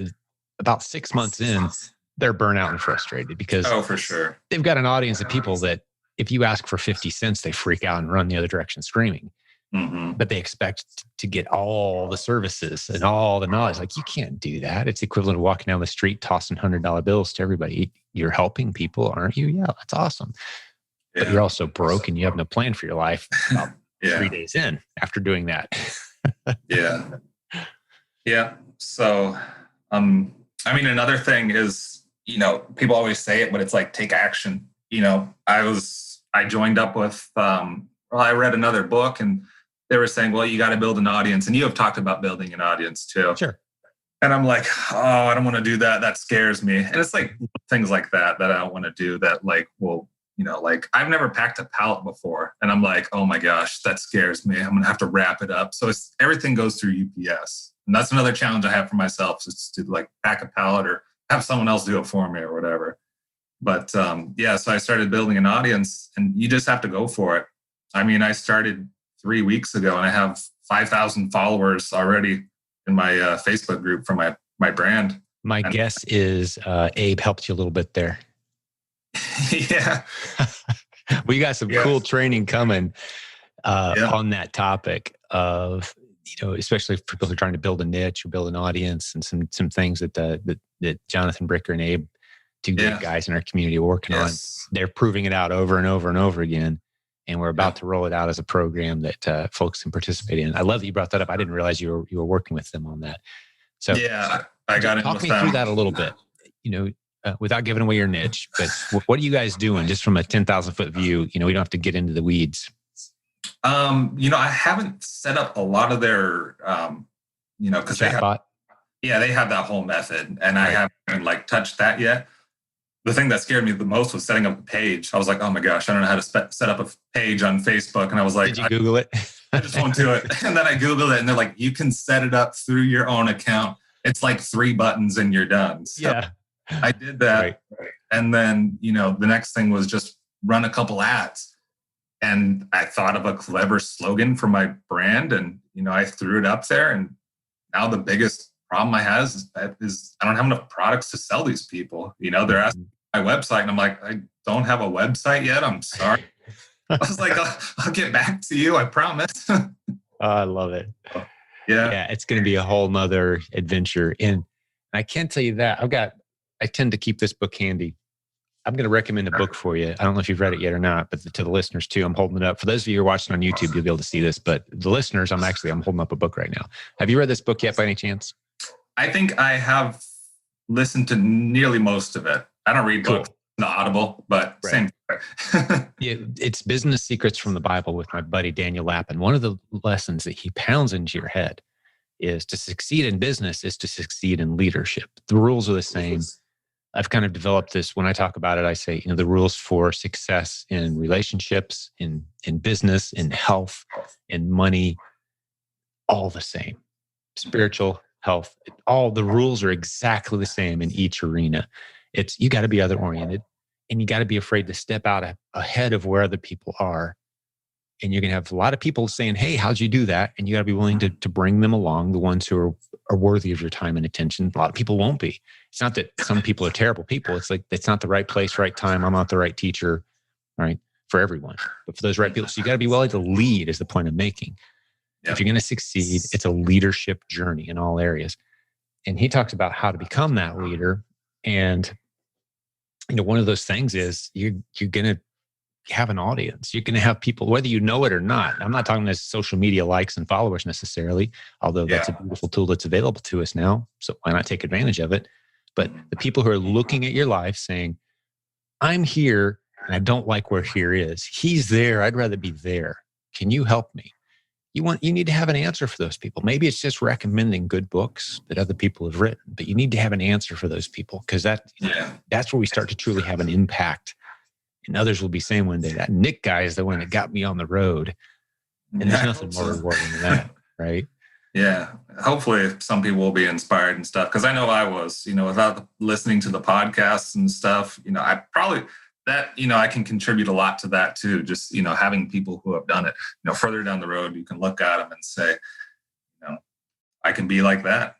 about 6 months in, they're burnt out and frustrated because for sure. They've got an audience of people that if you ask for 50 cents, they freak out and run the other direction screaming. Mm-hmm. But they expect to get all the services and all the knowledge. Like, you can't do that. It's equivalent of walking down the street, tossing $100 bills to everybody. You're helping people, aren't you? Yeah, that's awesome. Yeah. But you're also broke and you have no plan for your life about 3 days in after doing that. Yeah. Yeah. So, I mean, another thing is, people always say it, but it's like, take action. I joined up with, I read another book and they were saying, well, you got to build an audience. And you have talked about building an audience too. Sure. And I'm like, oh, I don't want to do that. That scares me. And it's like things like that I don't want to do that, like, well, like I've never packed a pallet before. And I'm like, oh my gosh, that scares me. I'm going to have to wrap it up. So everything goes through UPS. And that's another challenge I have for myself is to like pack a pallet or have someone else do it for me or whatever. But so I started building an audience and you just have to go for it. I mean, I started 3 weeks ago and I have 5,000 followers already in my Facebook group for my brand. My guess is Abe helped you a little bit there. Yeah. We got some cool training coming on that topic of, especially for people who are trying to build a niche or build an audience and some things that Jonathan Bricker and Abe, two great guys in our community, are working on. They're proving it out over and over and over again. And we're about to roll it out as a program that folks can participate in. I love that you brought that up. I didn't realize you were working with them on that. So I got it. Talk me through that a little bit, without giving away your niche, but what are you guys doing just from a 10,000 foot view? We don't have to get into the weeds. I haven't set up a lot of their, because they have that whole method and I haven't like touched that yet. The thing that scared me the most was setting up a page. I was like, oh my gosh, I don't know how to set up a page on Facebook. And I was like, did you Google it? I just won't do it. And then I Googled it and they're like, you can set it up through your own account. It's like 3 buttons and you're done. So I did that. Right. And then, the next thing was just run a couple ads. And I thought of a clever slogan for my brand and, I threw it up there. And now the biggest problem I have is I don't have enough products to sell these people. They're asking my website and I'm like, I don't have a website yet. I'm sorry. I was like, I'll get back to you. I promise. I love it. Yeah. It's going to be a whole nother adventure. And I can't tell you that I tend to keep this book handy. I'm going to recommend a book for you. I don't know if you've read it yet or not, but to the listeners too, I'm holding it up. For those of you who are watching on YouTube, you'll be able to see this, but the listeners, I'm holding up a book right now. Have you read this book yet by any chance? I think I have listened to nearly most of it. I don't read books on Audible, but same thing. It's Business Secrets from the Bible with my buddy Daniel Lappin. One of the lessons that he pounds into your head is to succeed in business is to succeed in leadership. The rules are the same. I've kind of developed this. When I talk about it, I say, the rules for success in relationships, in business, in health, in money, all the same. Spiritual, health, all the rules are exactly the same in each arena. It's, you got to be other oriented, and you got to be afraid to step out ahead of where other people are. And you're going to have a lot of people saying, hey, how'd you do that? And you got to be willing to bring them along, the ones who are worthy of your time and attention. A lot of people won't be. It's not that some people are terrible people. It's like, it's not the right place, right time. I'm not the right teacher, right? For everyone, but for those right people. So you got to be willing to lead, is the point I'm making. If you're going to succeed, it's a leadership journey in all areas. And he talks about how to become that leader. And, one of those things is you're going to have an audience. You're going to have people, whether you know it or not. I'm not talking about social media likes and followers necessarily, although that's a beautiful tool that's available to us now. So why not take advantage of it? But the people who are looking at your life saying, I'm here and I don't like where here is. He's there. I'd rather be there. Can you help me? You need to have an answer for those people. Maybe it's just recommending good books that other people have written, but you need to have an answer for those people, because that's where we start to truly have an impact. And others will be saying one day, that Nick guy is the one that got me on the road. And there's nothing more rewarding than that, right? Yeah. Hopefully some people will be inspired and stuff. Because I know I was, without listening to the podcasts and stuff, I probably, I can contribute a lot to that too. Just, having people who have done it, further down the road, you can look at them and say, I can be like that.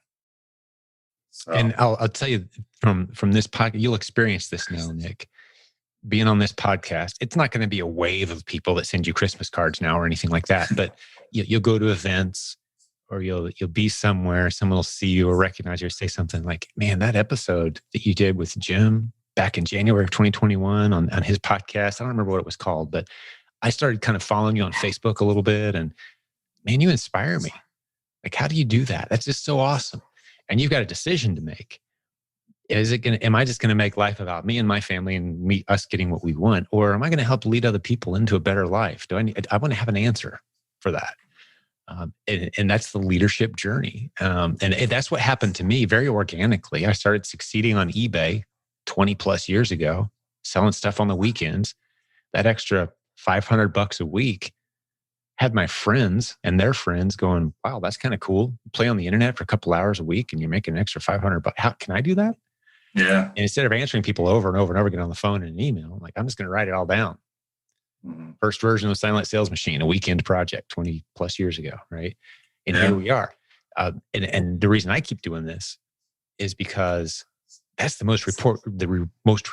So. And I'll tell you from this podcast, you'll experience this now, Nick. Being on this podcast, it's not going to be a wave of people that send you Christmas cards now or anything like that. But you'll go to events, or you'll be somewhere, someone will see you or recognize you or say something like, man, that episode that you did with Jim back in January of 2021 on his podcast, I don't remember what it was called, but I started kind of following you on Facebook a little bit, and man, you inspire me. Like, how do you do that? That's just so awesome. And you've got a decision to make. Am I just going to make life about me and my family and us getting what we want? Or am I going to help lead other people into a better life? I want to have an answer for that. And that's the leadership journey. And that's what happened to me very organically. I started succeeding on eBay 20 plus years ago, selling stuff on the weekends. That extra $500 a week had my friends and their friends going, wow, that's kind of cool. You play on the internet for a couple hours a week and you're making an extra $500. How can I do that? Yeah. And instead of answering people over and over and over again on the phone and an email, I'm like, I'm just going to write it all down. Mm-hmm. First version of Silent Sales Machine, a weekend project 20 plus years ago, right? And here we are. And the reason I keep doing this is because that's the most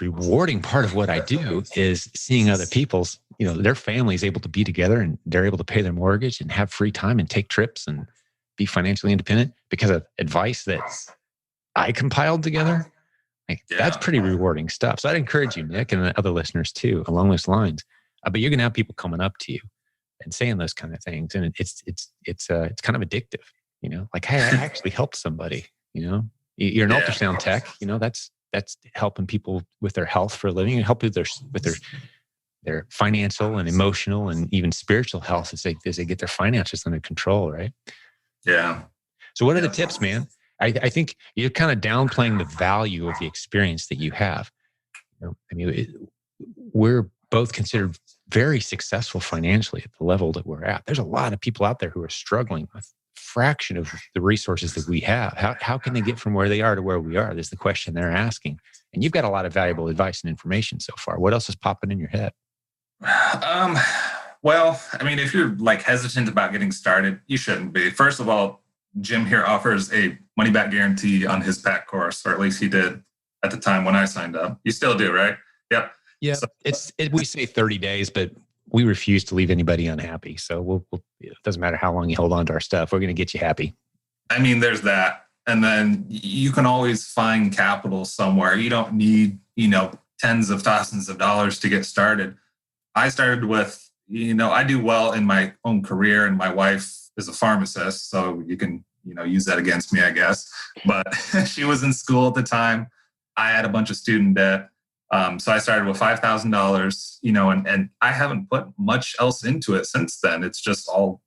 rewarding part of what I do, is seeing other people's, their families able to be together and they're able to pay their mortgage and have free time and take trips and be financially independent because of advice that I compiled together. That's pretty rewarding stuff. So I'd encourage you, Nick, and the other listeners too, along those lines. But you're going to have people coming up to you and saying those kind of things, and it's kind of addictive. Like, hey, I actually helped somebody. You're an ultrasound tech. That's helping people with their health for a living, and help with their financial and emotional and even spiritual health as they get their finances under control, right? Yeah. So what are the tips, man? I think you're kind of downplaying the value of the experience that you have. We're both considered very successful financially at the level that we're at. There's a lot of people out there who are struggling with a fraction of the resources that we have. How can they get from where they are to where we are? That's the question they're asking. And you've got a lot of valuable advice and information so far. What else is popping in your head? Well, if you're hesitant about getting started, you shouldn't be. First of all, Jim here offers a money-back guarantee on his PAC course, or at least he did at the time when I signed up. You still do, right? Yep. Yeah. So, we say 30 days, but we refuse to leave anybody unhappy. So it doesn't matter how long you hold on to our stuff. We're going to get you happy. There's that. And then you can always find capital somewhere. You don't need, tens of thousands of dollars to get started. I started with, I do well in my own career, and my wife is a pharmacist, so you can, use that against me, I guess. But she was in school at the time. I had a bunch of student debt. So I started with $5,000, and I haven't put much else into it since then. It's just all,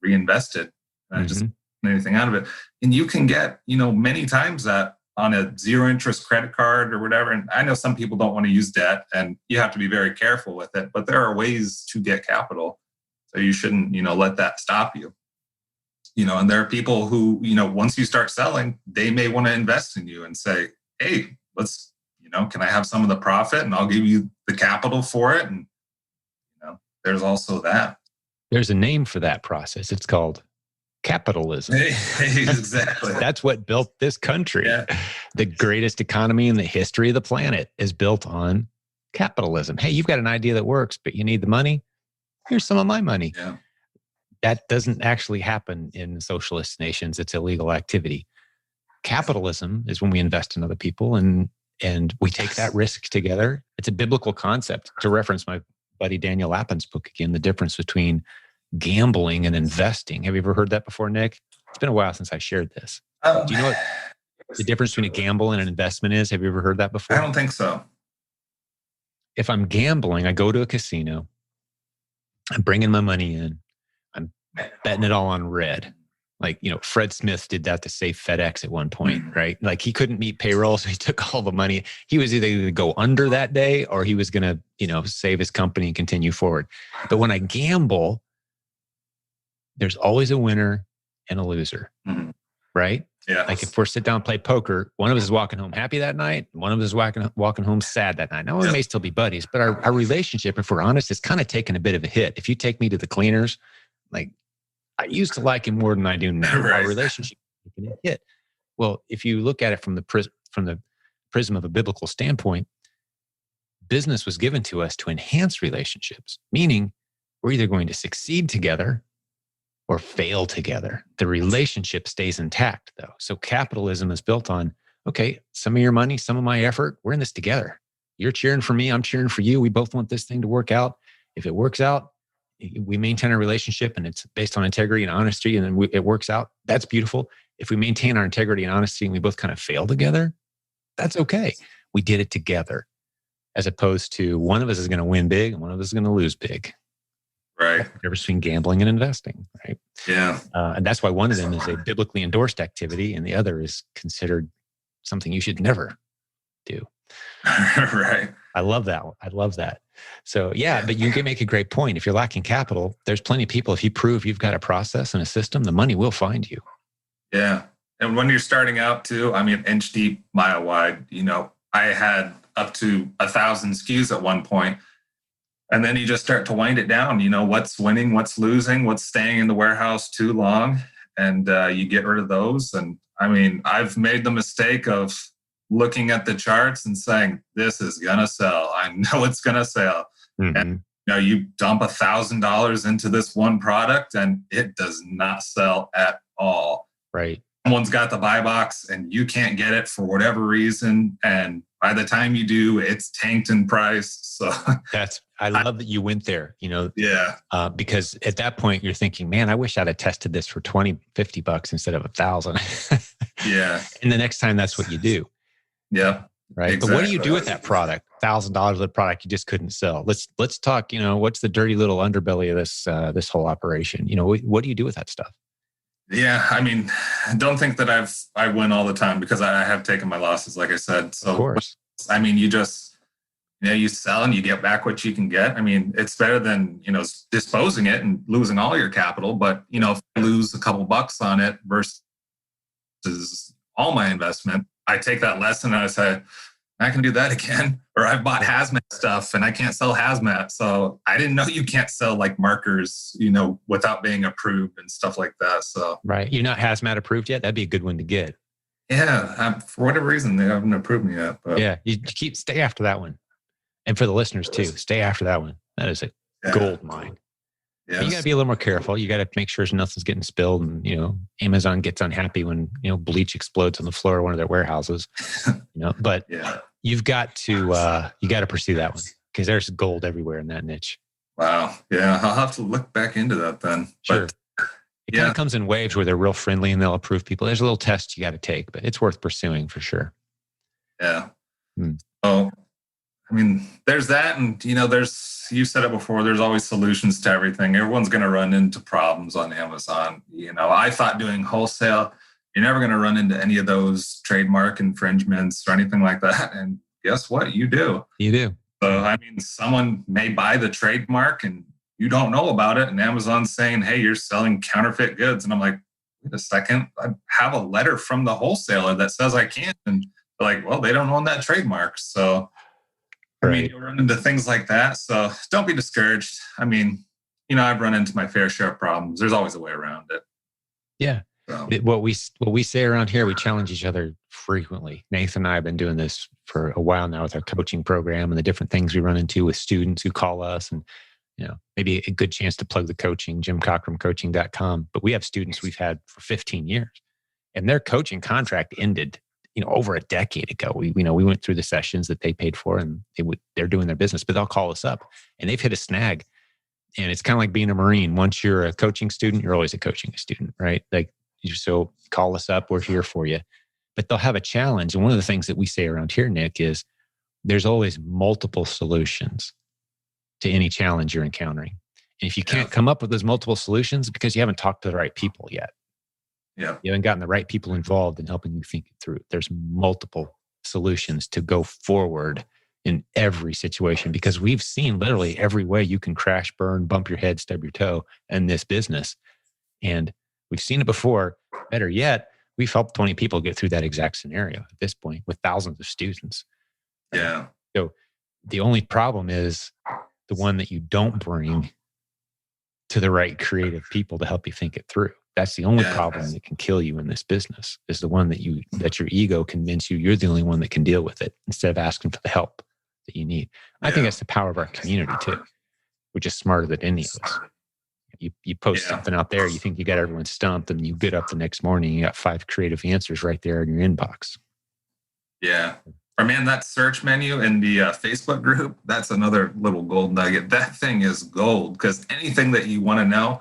reinvested. And I just anything out of it. And you can get, many times that on a zero interest credit card or whatever. And I know some people don't want to use debt, and you have to be very careful with it, but there are ways to get capital. So you shouldn't, let that stop you. And there are people who, once you start selling, they may want to invest in you and say, hey, let's can I have some of the profit and I'll give you the capital for it? And, there's also that. There's a name for that process. It's called capitalism. Exactly. That's what built this country. Yeah. The greatest economy in the history of the planet is built on capitalism. Hey, you've got an idea that works, but you need the money. Here's some of my money. Yeah. That doesn't actually happen in socialist nations. It's illegal activity. Capitalism is when we invest in other people and we take that risk together. It's a biblical concept. To reference my buddy Daniel Lappin's book again, The Difference Between Gambling and Investing. Have you ever heard that before, Nick? It's been a while since I shared this. Do you know what the difference between a gamble and an investment is? Have you ever heard that before? I don't think so. If I'm gambling, I go to a casino, I'm bringing my money in, I'm betting it all on red. Like, Fred Smith did that to save FedEx at one point, right? Like he couldn't meet payroll, so he took all the money. He was either going to go under that day or he was going to, save his company and continue forward. But when I gamble, there's always a winner and a loser, right? Yeah. Like if we're sit down and play poker, one of us is walking home happy that night, one of us is walking home sad that night. Now we may still be buddies, but our relationship, if we're honest, is kind of taking a bit of a hit. If you take me to the cleaners, like I used to like him more than I do now. Right. Our relationship is taking a hit. Well, if you look at it from the prism of a biblical standpoint, business was given to us to enhance relationships, meaning we're either going to succeed together or fail together. The relationship stays intact, though. So capitalism is built on, okay, some of your money, some of my effort, we're in this together. You're cheering for me, I'm cheering for you. We both want this thing to work out. If it works out, we maintain our relationship and it's based on integrity and honesty, and then it works out. That's beautiful. If we maintain our integrity and honesty and we both kind of fail together, that's okay. We did it together, as opposed to one of us is going to win big and one of us is going to lose big. Right. The difference between gambling and investing, right? Yeah. And that's why one of them is a biblically endorsed activity and the other is considered something you should never do. Right. I love that one. I love that. So yeah, but you can make a great point. If you're lacking capital, there's plenty of people. If you prove you've got a process and a system, the money will find you. Yeah. And when you're starting out too, I mean, inch deep, mile wide, I had up to 1,000 SKUs at one point. And then you just start to wind it down. What's winning, what's losing, what's staying in the warehouse too long. And you get rid of those. And I mean, I've made the mistake of looking at the charts and saying, this is going to sell. I know it's going to sell. Mm-hmm. And you dump $1,000 into this one product and it does not sell at all. Right. Someone's got the buy box and you can't get it for whatever reason. And by the time you do, it's tanked in price. So I love that you went there, Yeah. Because at that point you're thinking, man, I wish I'd have tested this for $20-$50 instead of $1,000. Yeah. And the next time that's what you do. Yeah. Right. Exactly. But what do you do with that product? $1,000 of the product you just couldn't sell. Let's talk, what's the dirty little underbelly of this whole operation? What do you do with that stuff? Yeah. I mean, don't think that I win all the time because I have taken my losses, like I said. So, of course. I mean, you just, you sell and you get back what you can get. I mean, it's better than, disposing it and losing all your capital. But, if I lose a couple bucks on it versus all my investment, I take that lesson and I say, I can do that again. Or I've bought hazmat stuff and I can't sell hazmat. So I didn't know you can't sell like markers, without being approved and stuff like that. So right. You're not hazmat approved yet? That'd be a good one to get. Yeah. For whatever reason, they haven't approved me yet. But. Yeah. You stay after that one. And for the listeners too, stay after that one. That is a gold mine. Yes. You got to be a little more careful. You got to make sure nothing's getting spilled. And, Amazon gets unhappy when, bleach explodes on the floor of one of their warehouses, but you've got to pursue that one because there's gold everywhere in that niche. Wow. Yeah. I'll have to look back into that then. Sure. But, it kind of comes in waves where they're real friendly and they'll approve people. There's a little test you got to take, but it's worth pursuing for sure. Yeah. So, I mean, there's that. And, you said it before, there's always solutions to everything. Everyone's going to run into problems on Amazon. I thought doing wholesale, you're never going to run into any of those trademark infringements or anything like that. And guess what? You do. You do. So, I mean, someone may buy the trademark and you don't know about it. And Amazon's saying, hey, you're selling counterfeit goods. And I'm like, wait a second. I have a letter from the wholesaler that says I can't. And Like, well, they don't own that trademark. So, I mean, Right. you run into things like that. So don't be discouraged. I mean, I've run into my fair share of problems. There's always a way around it. Yeah. So, What we say around here, we challenge each other frequently. Nathan and I have been doing this for a while now with our coaching program and the different things we run into with students who call us, and maybe a good chance to plug the coaching, jimcockrumcoaching.com. But we have students we've had for 15 years, and their coaching contract ended, over a decade ago. We went through the sessions that they paid for, and they're doing their business, but they'll call us up and they've hit a snag. And it's kind of like being a Marine. Once you're a coaching student, you're always a coaching student, right? So call us up. We're here for you. But they'll have a challenge. And one of the things that we say around here, Nick, is there's always multiple solutions to any challenge you're encountering. And if you can't come up with those multiple solutions, because you haven't talked to the right people yet. Yeah. You haven't gotten the right people involved in helping you think it through. There's multiple solutions to go forward in every situation, because we've seen literally every way you can crash, burn, bump your head, stub your toe in this business. And we've seen it before. Better yet, we've helped 20 people get through that exact scenario at this point with thousands of students. Yeah. So the only problem is the one that you don't bring to the right creative people to help you think it through. That's the only problem that can kill you in this business, is the one that your ego convince you're the only one that can deal with it, instead of asking for the help that you need. I think that's the power of our community too. We're just smarter than any of us. You post something out there, you think you got everyone stumped, and you get up the next morning, you got 5 creative answers right there in your inbox. Yeah. Or man, that search menu in the Facebook group, that's another little gold nugget. That thing is gold, because anything that you want to know,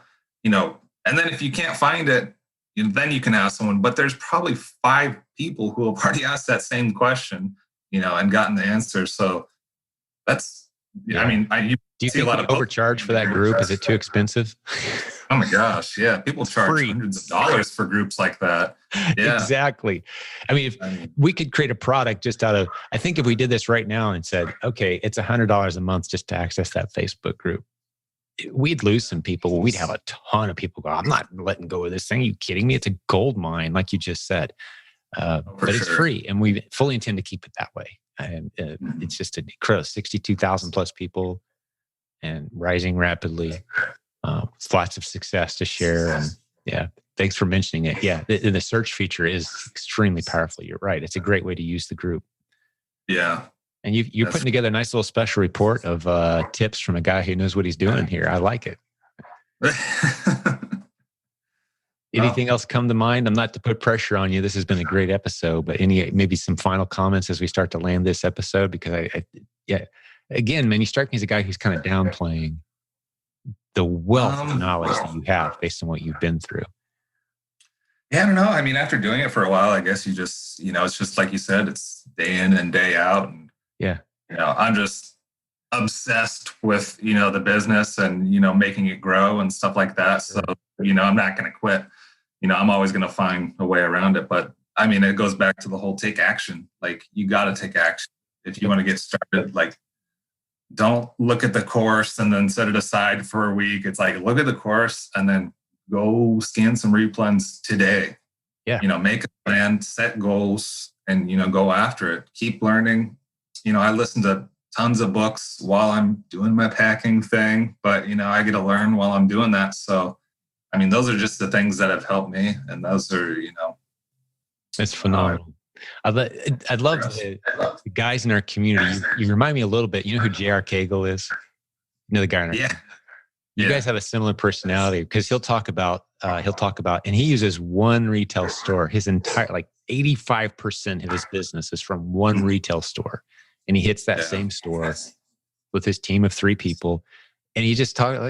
and then if you can't find it, then you can ask someone. But there's probably 5 people who have already asked that same question, and gotten the answer. So that's, I mean, do you see think a lot of overcharge for that group? Is it too expensive? Oh my gosh. Yeah. People charge hundreds of dollars for groups like that. Yeah. Exactly. I mean, if we could create a product just out of, I think if we did this right now and said, okay, it's $100 a month just to access that Facebook group, we'd lose some people. We'd have a ton of people go, I'm not letting go of this thing. Are you kidding me? It's a gold mine, like you just said. But it's free, and we fully intend to keep it that way. And it's just an incredible 62,000 plus people and rising rapidly. Lots of success to share. And thanks for mentioning it. Yeah, the search feature is extremely powerful. You're right. It's a great way to use the group. Yeah. And you're putting together a nice little special report of tips from a guy who knows what he's doing here. I like it. Anything else come to mind? I'm not to put pressure on you. This has been a great episode, but maybe some final comments as we start to land this episode? Because again, man, you strike me as a guy who's kind of downplaying the wealth of knowledge that you have based on what you've been through. Yeah, I don't know. I mean, after doing it for a while, I guess you just, it's just like you said, it's day in and day out. And, I'm just obsessed with, the business and, making it grow and stuff like that. So, I'm not going to quit. I'm always going to find a way around it. But I mean, it goes back to the whole take action. Like, you got to take action if you want to get started. Like, don't look at the course and then set it aside for a week. It's like, look at the course and then go scan some replens today. Yeah. Make a plan, set goals, and, go after it. Keep learning. I listen to tons of books while I'm doing my packing thing, but, I get to learn while I'm doing that. So, I mean, those are just the things that have helped me. And those are, It's phenomenal. I'd love the guys in our community. You remind me a little bit. You know who J.R. Cagle is? You know the guy in our community. You guys have a similar personality, because he'll talk about, and he uses one retail store. His entire, 85% of his business is from one retail store. And he hits that same store with his team of 3 people. And he just talked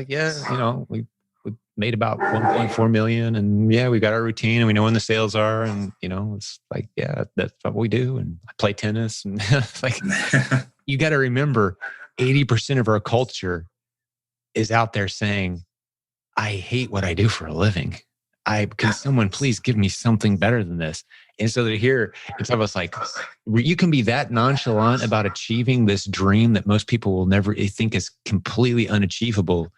we made about 1.4 million, and we got our routine, and we know when the sales are, and it's like, that's what we do. And I play tennis, and you got to remember, 80% of our culture is out there saying, I hate what I do for a living. Can someone please give me something better than this? And so to hear, it's almost like you can be that nonchalant about achieving this dream that most people will never think is completely unachievable.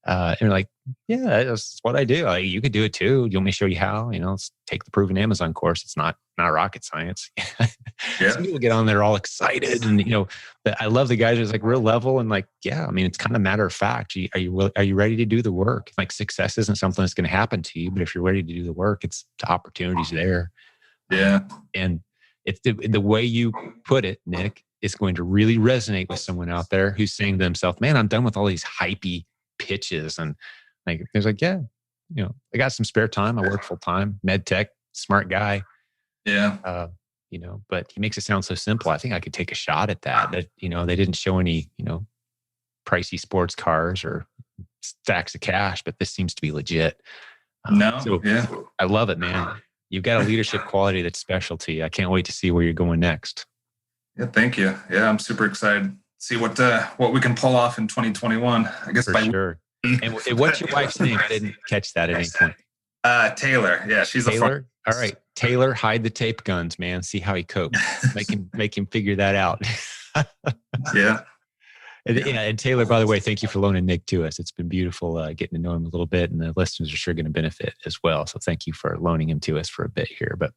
And you're like, yeah, that's what I do. Like, you could do it too. You want me to show you how? Let's take the proven Amazon course. It's not rocket science. Yeah. Some people get on there all excited, and but I love the guys who's like real level and like, yeah, I mean, it's kind of matter of fact. Are you ready to do the work? Like, success isn't something that's going to happen to you, but if you're ready to do the work, it's the opportunities there. Yeah. And it's the way you put it, Nick, is going to really resonate with someone out there who's saying to themselves, man, I'm done with all these hypey pitches. And like, there's like, yeah, I got some spare time. I work full time, med tech, smart guy. Yeah. But he makes it sound so simple. I think I could take a shot at that. That, they didn't show any, pricey sports cars or stacks of cash, but this seems to be legit. Yeah. I love it, man. You've got a leadership quality that's special to you. I can't wait to see where you're going next. Yeah, thank you. Yeah, I'm super excited to see what we can pull off in 2021. I guess for sure. And what's your wife's name? I didn't catch that at any point. Taylor. Yeah, she's Taylor. All right, Taylor, hide the tape guns, man. See how he copes. Make him figure that out. Yeah. And Taylor, by the way, thank you for loaning Nick to us. It's been beautiful getting to know him a little bit, and the listeners are sure going to benefit as well. So thank you for loaning him to us for a bit here. But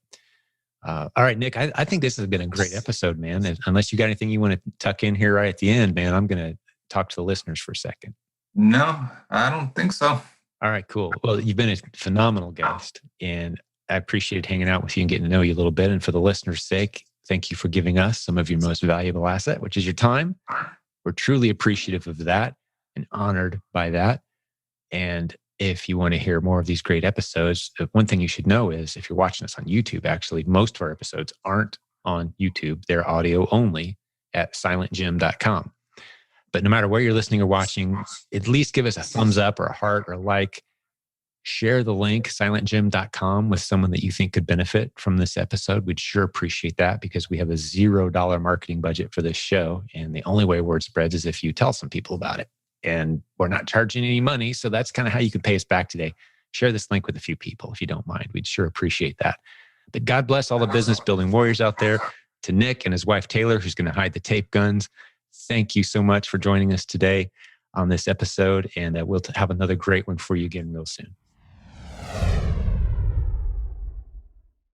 all right, Nick, I think this has been a great episode, man. And unless you got anything you want to tuck in here right at the end, man, I'm going to talk to the listeners for a second. No, I don't think so. All right, cool. Well, you've been a phenomenal guest, and I appreciated hanging out with you and getting to know you a little bit. And for the listeners' sake, thank you for giving us some of your most valuable asset, which is your time. We're truly appreciative of that and honored by that. And if you want to hear more of these great episodes, one thing you should know is if you're watching us on YouTube, actually, most of our episodes aren't on YouTube. They're audio only at silentjim.com. But no matter where you're listening or watching, at least give us a thumbs up or a heart or a like. Share the link, silentjim.com, with someone that you think could benefit from this episode. We'd sure appreciate that, because we have a $0 marketing budget for this show. And the only way word spreads is if you tell some people about it. And we're not charging any money. So that's kind of how you can pay us back today. Share this link with a few people if you don't mind. We'd sure appreciate that. But God bless all the business building warriors out there. To Nick and his wife, Taylor, who's going to hide the tape guns, thank you so much for joining us today on this episode. And we'll have another great one for you again real soon.